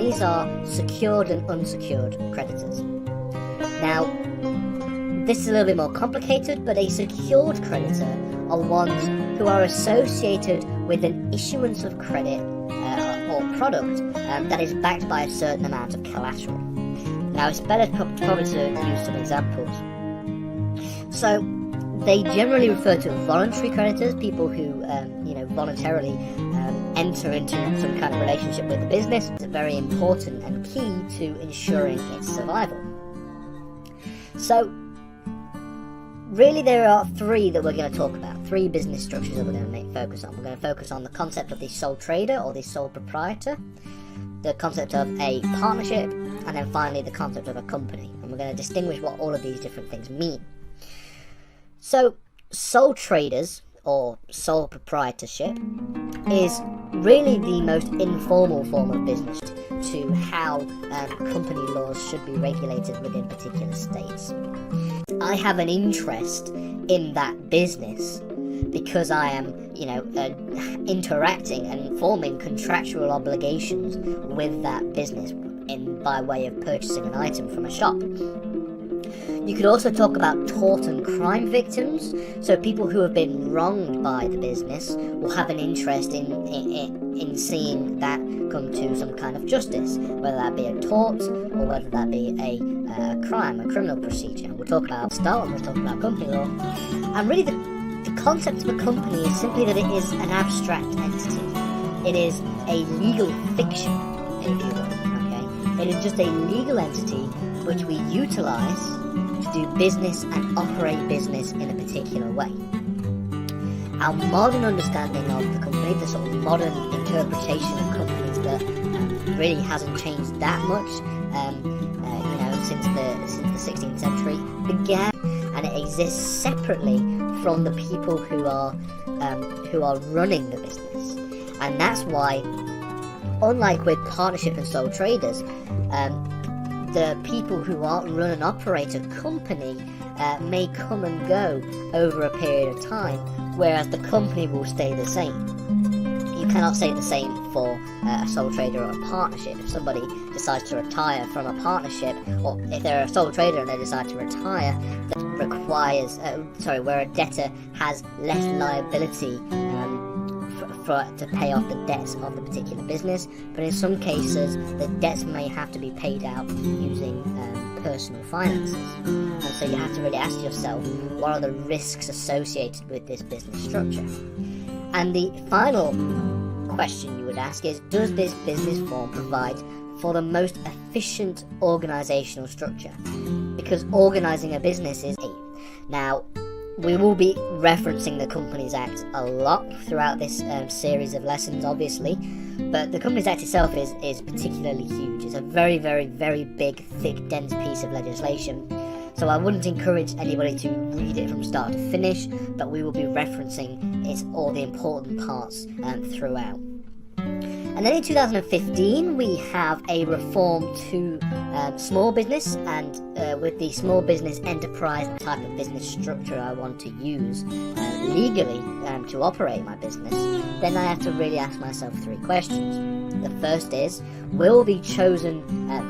these are secured and unsecured creditors. Now, this is a little bit more complicated, but a secured creditor are ones who are associated with an issuance of credit or product that is backed by a certain amount of collateral. Now, it's better probably to use some examples. So, they generally refer to voluntary creditors, people who, voluntarily enter into some kind of relationship with the business. It's very important and key to ensuring its survival. So, really there are three that we're going to talk about, three business structures that we're going to focus on. We're going to focus on the concept of the sole trader or the sole proprietor, the concept of a partnership, and then finally the concept of a company. And we're going to distinguish what all of these different things mean. So, sole traders or sole proprietorship is really the most informal form of business to how company laws should be regulated within particular states. I have an interest in that business because I am, interacting and forming contractual obligations with that business by way of purchasing an item from a shop. You could also talk about tort and crime victims, so people who have been wronged by the business will have an interest in seeing that come to some kind of justice, whether that be a tort or whether that be a crime, a criminal procedure. We'll talk about company law, and really the concept of a company is simply that it is an abstract entity. It is a legal fiction, if you will, okay? It is just a legal entity which we utilize to do business and operate business in a particular way. Our modern understanding of the company, the sort of modern interpretation of companies that really hasn't changed that much, since the 16th century began, and it exists separately from the people who are running the business. And that's why, unlike with partnership and sole traders, the people who run and operate a company may come and go over a period of time, whereas the company will stay the same. You cannot say the same for a sole trader or a partnership. If somebody decides to retire from a partnership, or if they're a sole trader and they decide to retire, that requires, where a debtor has less liability to pay off the debts of the particular business, but in some cases the debts may have to be paid out using personal finances. And so you have to really ask yourself, what are the risks associated with this business structure? And the final question you would ask is, does this business form provide for the most efficient organizational structure? Because organizing a business is key. Now, we will be referencing the Companies Act a lot throughout this series of lessons, obviously, but the Companies Act itself is particularly huge. It's a very, very, very big, thick, dense piece of legislation, so I wouldn't encourage anybody to read it from start to finish, but we will be referencing all the important parts throughout. And then in 2015, we have a reform to small business, and with the small business enterprise type of business structure I want to use legally to operate my business, then I have to really ask myself three questions. The first is, will the chosen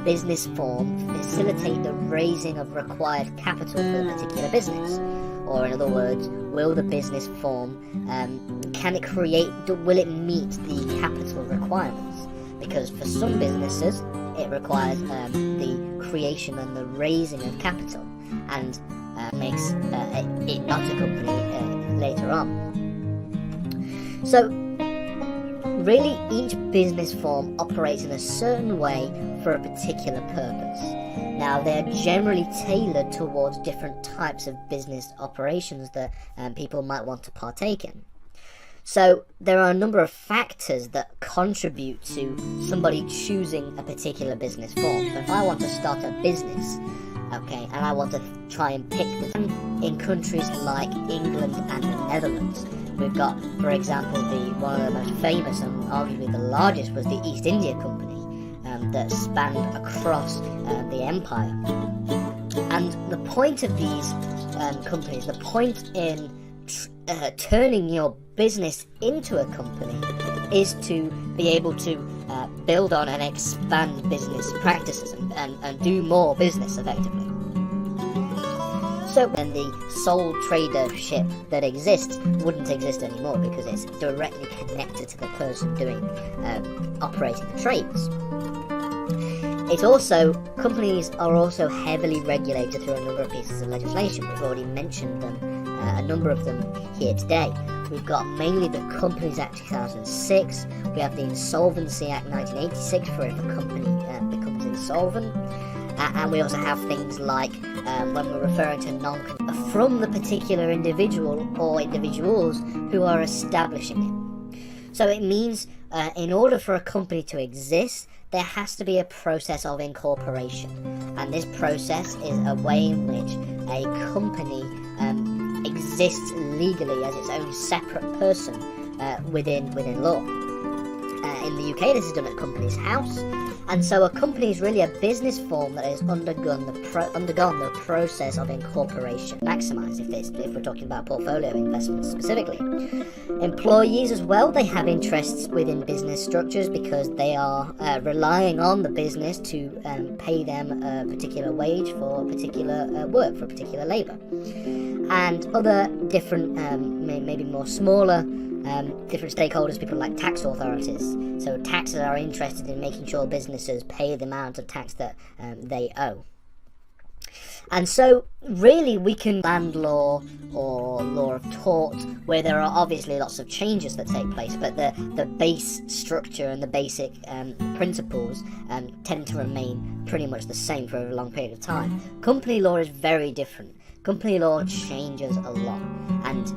business form facilitate the raising of required capital for the particular business? Or in other words, will the business form, will it meet the capital requirements? Because for some businesses, it requires the creation and the raising of capital, and makes it not a company later on. So, really, each business form operates in a certain way for a particular purpose. Now, they're generally tailored towards different types of business operations that people might want to partake in. So there are a number of factors that contribute to somebody choosing a particular business form. So if I want to start a business, and I want to try and pick in countries like England and the Netherlands, we've got, for example, one of the most famous and arguably the largest was the East India Company, that spanned across the empire. And the point of these companies, the point in turning your business into a company, is to be able to build on and expand business practices and do more business effectively. So then the sole tradership that exists wouldn't exist anymore, because it's directly connected to the person operating the trades. It's also, companies are also heavily regulated through a number of pieces of legislation. We've already mentioned them, a number of them here today. We've got mainly the Companies Act 2006, we have the Insolvency Act 1986 for if a company becomes insolvent, and we also have things like when we're referring to from the particular individual or individuals who are establishing it. So it means in order for a company to exist, there has to be a process of incorporation, and this process is a way in which a company exists legally as its own separate person within law. In the UK, this is done at Companies House, and so a company is really a business form that has undergone the process of incorporation. Maximise if we're talking about portfolio investments specifically. Employees as well, they have interests within business structures because they are relying on the business to pay them a particular wage for particular work, for particular labour. And other different, maybe more smaller, different stakeholders, people like tax authorities. So taxes are interested in making sure businesses pay the amount of tax that they owe. And so really we can land law or law of tort, where there are obviously lots of changes that take place, but the base structure and the basic principles tend to remain pretty much the same for a long period of time. Company law is very different. Company law changes a lot, and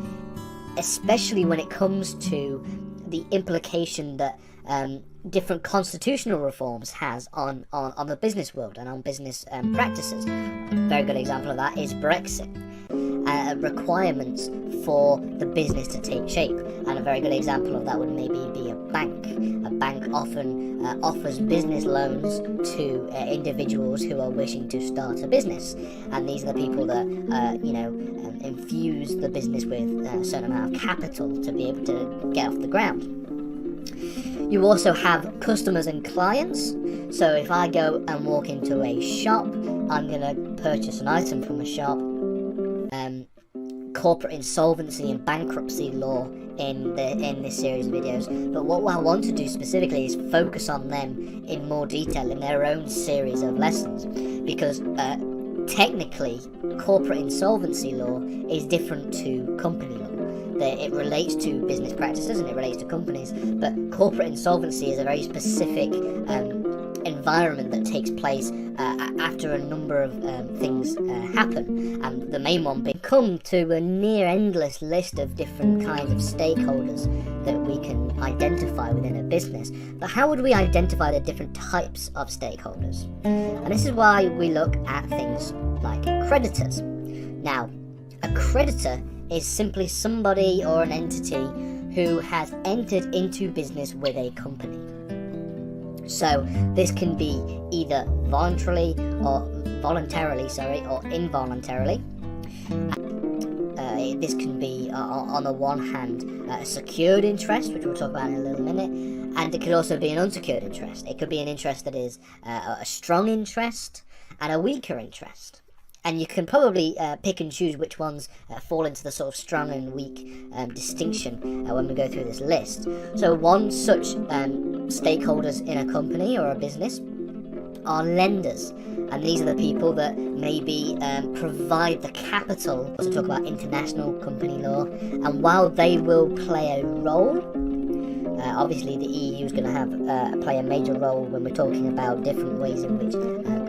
especially when it comes to the implication that different constitutional reforms has on the business world and on business practices. A very good example of that is Brexit. Requirements for the business to take shape, and a very good example of that would maybe be a bank. A bank often offers business loans to individuals who are wishing to start a business, and these are the people that infuse the business with a certain amount of capital to be able to get off the ground. You also have customers and clients. So if I go and walk into a shop, I'm going to purchase an item from a shop. Corporate insolvency and bankruptcy law in this series of videos. But what I want to do specifically is focus on them in more detail in their own series of lessons, because technically corporate insolvency law is different to company law. It relates to business practices and it relates to companies, but corporate insolvency is a very specific environment that takes place after a number of things happen, and the main one being come to a near endless list of different kinds of stakeholders that we can identify within a business. But how would we identify the different types of stakeholders? And this is why we look at things like creditors. Now, a creditor is simply somebody or an entity who has entered into business with a company. So this can be either voluntarily or involuntarily. This can be on the one hand a secured interest, which we'll talk about in a little minute, and it could also be an unsecured interest. It could be an interest that is a strong interest and a weaker interest. And you can probably pick and choose which ones fall into the sort of strong and weak distinction when we go through this list. So one such stakeholders in a company or a business are lenders, and these are the people that maybe provide the capital. We also talk about international company law, and while they will play a role, obviously the EU is going to play a major role when we're talking about different ways in which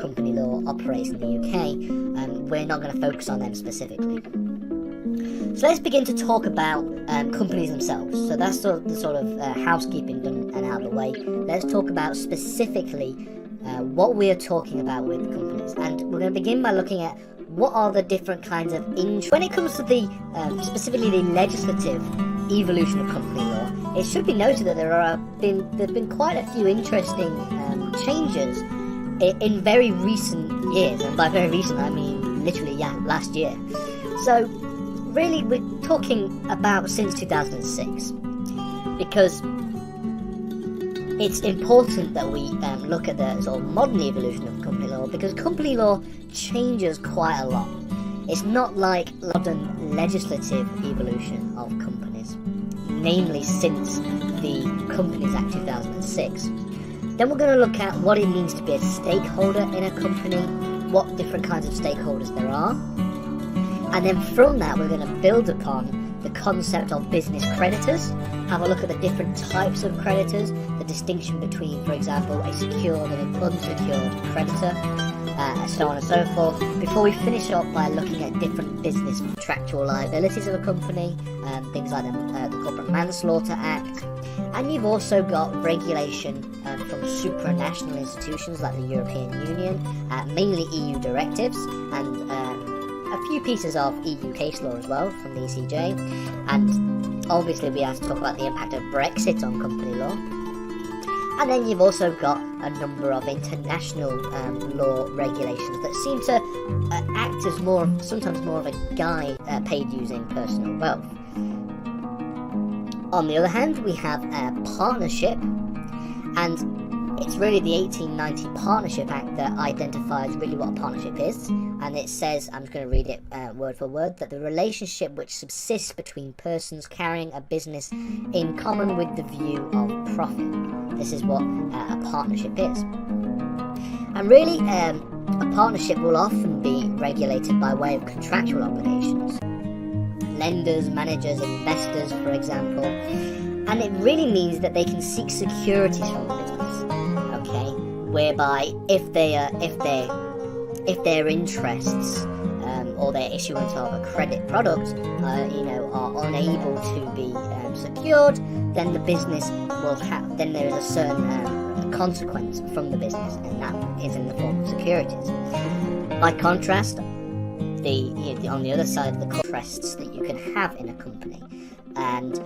company law operates in the UK. We're not going to focus on them specifically. So let's begin to talk about companies themselves. So that's the sort of housekeeping done and out of the way. Let's talk about specifically what we are talking about with companies. And we're going to begin by looking at what are the different kinds of when it comes to the specifically the legislative evolution of company law. It should be noted that there have been quite a few interesting changes in very recent years, and by very recent I mean literally last year. So really we're talking about since 2006, because it's important that we look at the sort of modern evolution of company law, because company law changes quite a lot. It's not like modern legislative evolution of companies, namely since the Companies Act 2006. Then we're going to look at what it means to be a stakeholder in a company, what different kinds of stakeholders there are, and then from that we're going to build upon the concept of business creditors, have a look at the different types of creditors, the distinction between, for example, a secured and an unsecured creditor, so on and so forth, before we finish up by looking at different business contractual liabilities of a company, things like the Corporate Manslaughter Act. And you've also got regulation from supranational institutions like the European Union, mainly EU directives, and a few pieces of EU case law as well from the ECJ. And obviously we have to talk about the impact of Brexit on company law. And then you've also got a number of international law regulations that seem to act as sometimes more of a guide paid using personal wealth. On the other hand, we have a partnership, and it's really the 1890 Partnership Act that identifies really what a partnership is. And it says, I'm just going to read it word for word, that the relationship which subsists between persons carrying a business in common with the view of profit. This is what a partnership is. And really, a partnership will often be regulated by way of contractual obligations. Lenders, managers, investors, for example. And it really means that they can seek securities from the business, okay? Whereby if their interests or their issuance of a credit product, are unable to be secured, then the business will have. Then there is a certain consequence from the business, and that is in the form of securities. By contrast, on the other side of the contrasts that you can have in a company, and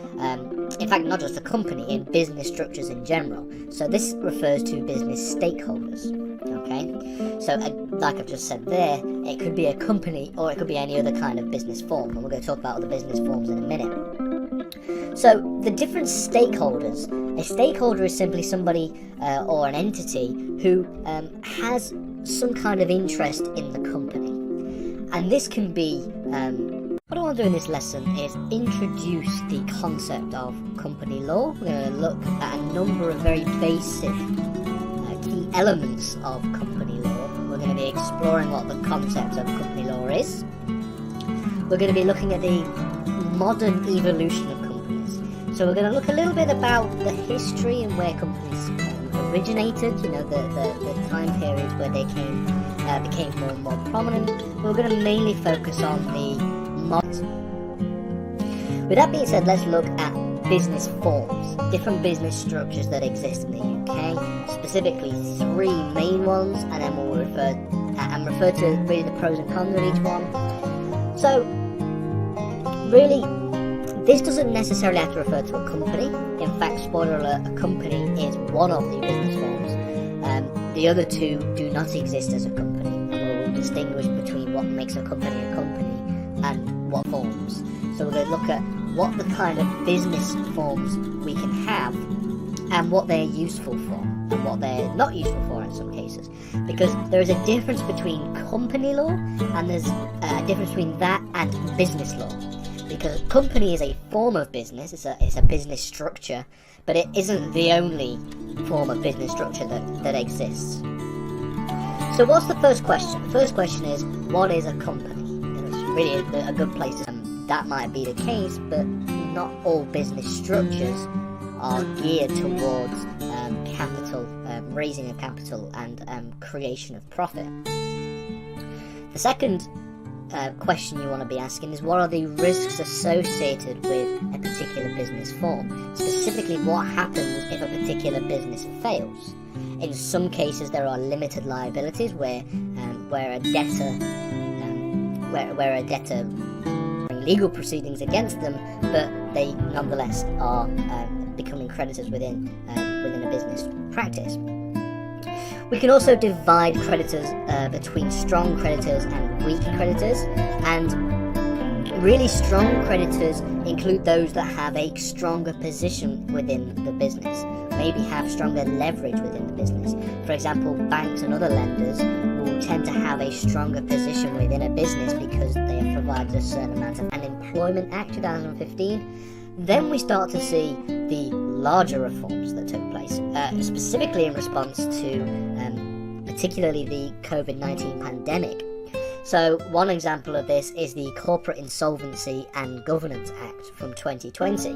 in fact not just a company, in business structures in general. So this refers to business stakeholders. Okay, so like I've just said there, it could be a company or it could be any other kind of business form, and we're going to talk about other business forms in a minute. So the different stakeholders, a stakeholder is simply somebody or an entity who has some kind of interest in the company. And this can be, what I want to do in this lesson is introduce the concept of company law. We're going to look at a number of very basic key elements of company law. We're going to be exploring what the concept of company law is. We're going to be looking at the modern evolution of companies. So we're going to look a little bit about the history and where companies originated, the time periods where they became more and more prominent. We're going to mainly focus on the modern. With that being said, let's look at business forms, different business structures that exist in the UK, specifically three main ones, and then we'll refer to really the pros and cons of each one. So, really, this doesn't necessarily have to refer to a company. In fact, spoiler alert, a company is one of the business forms. The other two do not exist as a company, and we'll distinguish between what makes a company and what forms. So we're going to look at what the kind of business forms we can have and what they're useful for and what they're not useful for in some cases. Because there is a difference between company law and there's a difference between that and business law. Because a company is a form of business, it's a business structure, but it isn't the only form of business structure that exists. So what's the first question? The first question is, what is a company? It's really a good place to that might be the case, but not all business structures are geared towards capital, raising of capital and creation of profit. The second question you want to be asking is, what are the risks associated with a particular business form? Specifically, what happens if a particular business fails? In some cases, there are limited liabilities where a debtor legal proceedings against them, but they nonetheless are becoming creditors within a business practice. We can also divide creditors between strong creditors and weak creditors, and Really strong creditors include those that have a stronger position within the business, maybe have stronger leverage within the business. For example, banks and other lenders will tend to have a stronger position within a business because they have provided a certain amount of. And Employment Act 2015, then we start to see the larger reforms that took place, specifically in response to particularly the COVID-19 pandemic. So one example of this is the Corporate Insolvency and Governance Act from 2020.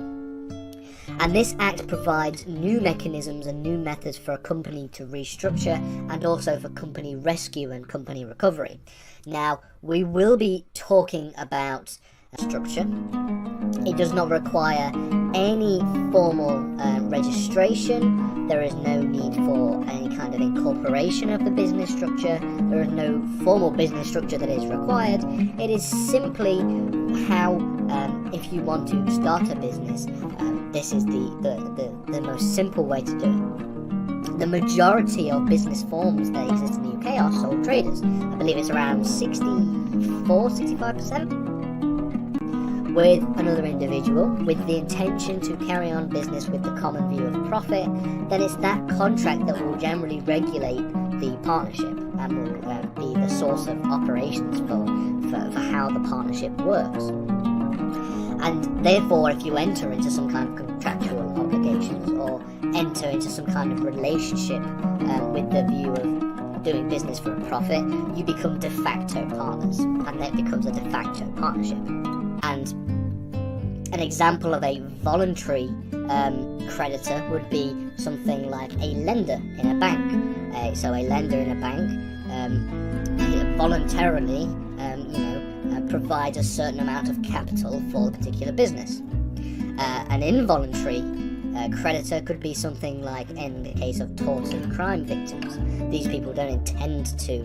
And this act provides new mechanisms and new methods for a company to restructure and also for company rescue and company recovery. Now, we will be talking about structure. It does not require any formal registration. There is no need for any kind of incorporation of the business structure. There is no formal business structure that is required. It is simply how, if you want to start a business, this is the most simple way to do it. The majority of business forms that exist in the UK are sole traders. I believe it's around 65%. With another individual with the intention to carry on business with the common view of profit, then it's that contract that will generally regulate the partnership and will be the source of operations for how the partnership works. And therefore, if you enter into some kind of contractual obligations or enter into some kind of relationship with the view of doing business for a profit, you become de facto partners, and that becomes a de facto partnership. And an example of a voluntary creditor would be something like a lender in a bank. So a lender in a bank voluntarily, provides a certain amount of capital for a particular business. An involuntary creditor could be something like, in the case of tort and crime victims, these people don't intend to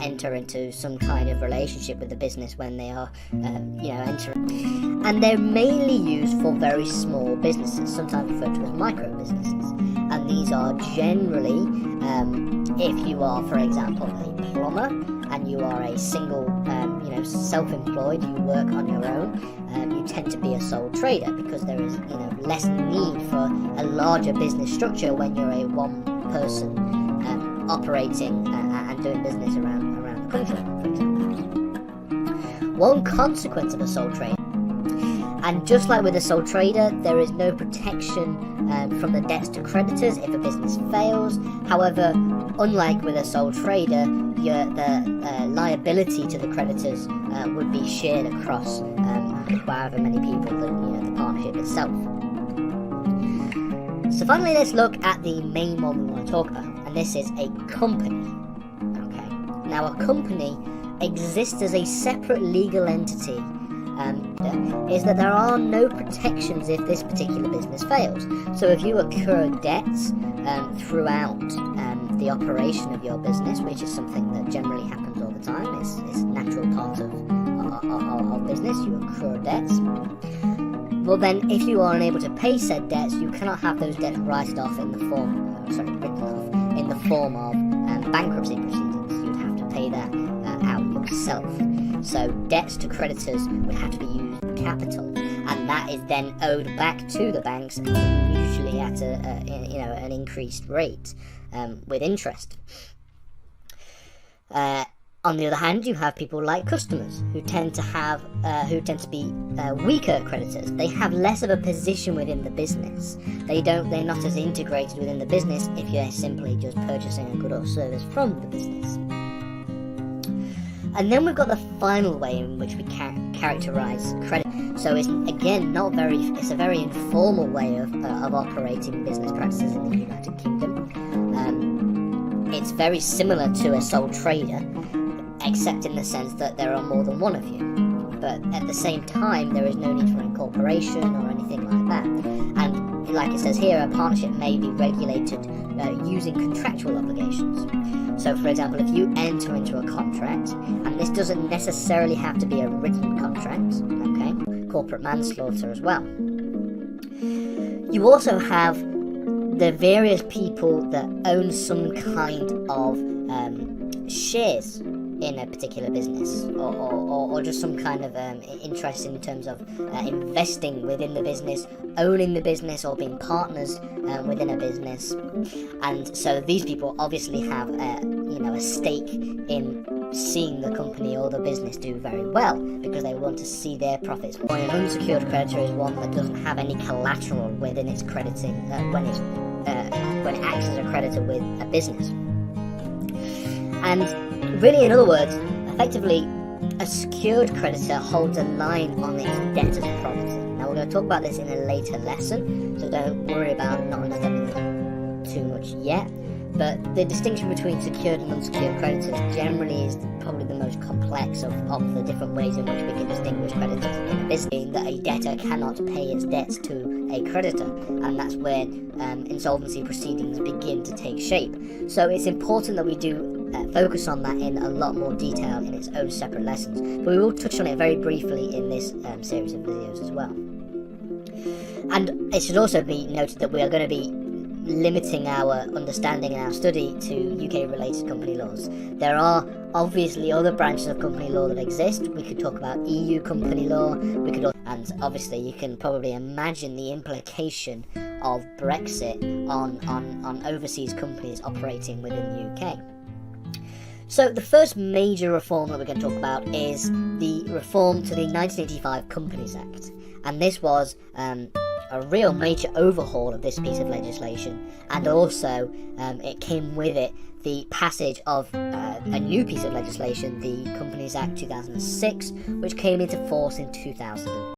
enter into some kind of relationship with the business when they are entering, and they're mainly used for very small businesses, sometimes referred to as micro businesses. And these are generally, if you are, for example, a plumber and you are a single self-employed, you work on your own, you tend to be a sole trader because there is less need for a larger business structure when you're a one person operating and doing business around the country, for example. One consequence of a sole trader, and just like with a sole trader, there is no protection from the debts to creditors if a business fails. However, unlike with a sole trader, the liability to the creditors would be shared across however many people the partnership itself. So finally, let's look at the main one we want to talk about, and this is a company. Okay. Now, a company exists as a separate legal entity. Is that there are no protections if this particular business fails. So if you incur debts throughout the operation of your business, which is something that generally happens all the time, it's a natural part of business, you incur debts. Well then, if you are unable to pay said debts, you cannot have those debts written off in the form of bankruptcy proceedings. You'd have to pay that out yourself. So debts to creditors would have to be used capital, and that is then owed back to the banks, usually at an increased rate with interest. On the other hand, you have people like customers who tend to be weaker creditors. They have less of a position within the business. They're not as integrated within the business if you're simply just purchasing a good or service from the business. And then we've got the final way in which we characterize credit. So it's again it's a very informal way of operating business practices in the United Kingdom. It's very similar to a sole trader, except in the sense that there are more than one of you. But at the same time, there is no need for incorporation or anything like that. And like it says here, a partnership may be regulated using contractual obligations. So, for example, if you enter into a contract, and this doesn't necessarily have to be a written contract, okay, corporate manslaughter as well. You also have the various people that own some kind of shares in a particular business, or just some kind of interest in terms of investing within the business, owning the business, or being partners within a business. And so these people obviously have a stake in seeing the company or the business do very well, because they want to see their profits. When an unsecured creditor is one that doesn't have any collateral within its crediting when it acts as a creditor with a business. And really, in other words, effectively, a secured creditor holds a line on its debtor's property. Now, we're going to talk about this in a later lesson, so don't worry about not understanding too much yet. But the distinction between secured and unsecured creditors generally is probably the most complex of the different ways in which we can distinguish creditors in a business, being that a debtor cannot pay its debts to a creditor, and that's where insolvency proceedings begin to take shape. So it's important that we do focus on that in a lot more detail in its own separate lessons, but we will touch on it very briefly in this series of videos as well. And it should also be noted that we are going to be limiting our understanding and our study to UK related company laws. There are obviously other branches of company law that exist. We could talk about EU company law, and obviously you can probably imagine the implication of Brexit on overseas companies operating within the UK. So the first major reform that we're going to talk about is the reform to the 1985 Companies Act, and this was a real major overhaul of this piece of legislation, and also it came with it the passage of a new piece of legislation, the Companies Act 2006, which came into force in 2000.